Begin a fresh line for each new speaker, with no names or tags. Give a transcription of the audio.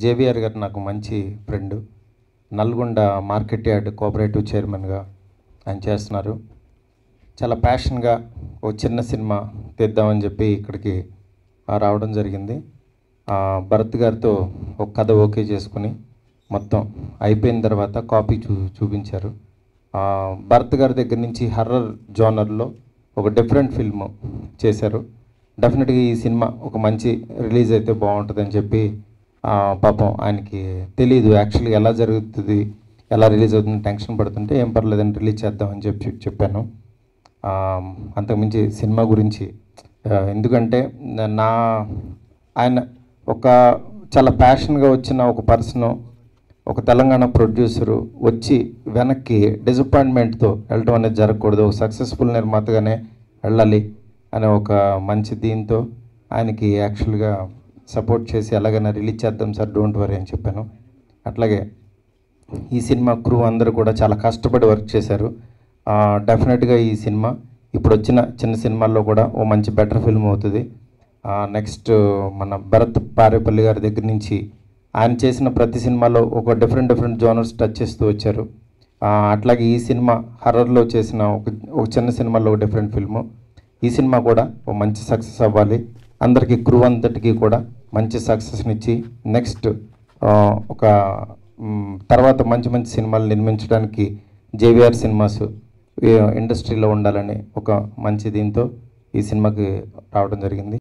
JVR గారు నాకు మంచి friend. Nalgonda market yard cooperative చైర్మన్గా ఆయన చేస్తున్నారు. చాలా ప్యాషన్గా ఓ చిన్న సినిమా తీద్దామని చెప్పి ఇక్కడికి రావడం జరిగింది. భరత్ గారితో ఒక కథ ఓకే చేసుకుని మొత్తం అయిపోయిన తర్వాత కాపీ చూపించారు. భరత్ గారి దగ్గర నుంచి హర్రర్ జోనర్లో ఒక డిఫరెంట్ ఫిల్మ్ చేశారు. డెఫినెట్గా ఈ సినిమా ఒక మంచి రిలీజ్ అయితే బాగుంటుందని చెప్పి పాపం ఆయనకి తెలియదు యాక్చువల్గా ఎలా జరుగుతుంది, ఎలా రిలీజ్ అవుతుంది టెన్షన్ పడుతుంటే ఏం పర్లేదని రిలీజ్ చేద్దామని చెప్పాను. అంతకుమించి సినిమా గురించి ఎందుకంటే ఆయన ఒక చాలా ప్యాషన్గా వచ్చిన ఒక పర్సను, ఒక తెలంగాణ ప్రొడ్యూసరు వచ్చి వెనక్కి డిసప్పాయింట్మెంట్తో వెళ్ళడం అనేది జరగకూడదు, ఒక సక్సెస్ఫుల్ నిర్మాతగానే వెళ్ళాలి అనే ఒక మంచి దీంతో ఆయనకి యాక్చువల్గా సపోర్ట్ చేసి ఎలాగైనా రిలీజ్ చేద్దాం సార్, డోంట్ వరీ అని చెప్పాను. అట్లాగే ఈ సినిమా క్రూ అందరూ కూడా చాలా కష్టపడి వర్క్ చేశారు. డెఫినెట్గా ఈ సినిమా ఇప్పుడు వచ్చిన చిన్న సినిమాల్లో కూడా ఓ మంచి బెటర్ ఫిల్మ్ అవుతుంది. నెక్స్ట్ మన భరత్ పారేపల్లి గారి దగ్గర నుంచి ఆయన చేసిన ప్రతి సినిమాలో ఒక డిఫరెంట్ జోనర్స్ టచ్ చేస్తూ వచ్చారు. అట్లాగే ఈ సినిమా హర్రర్లో చేసిన ఒక చిన్న సినిమాలో ఒక డిఫరెంట్ ఫిల్ము. ఈ సినిమా కూడా ఒక మంచి సక్సెస్ అవ్వాలి, అందరికీ క్రూ అంతటికీ కూడా మంచి సక్సెస్నిచ్చి నెక్స్ట్ ఒక తర్వాత మంచి సినిమాలు నిర్మించడానికి జేవిఆర్ సినిమాస్ ఇండస్ట్రీలో ఉండాలని ఒక మంచి దీంతో ఈ సినిమాకి రావడం జరిగింది.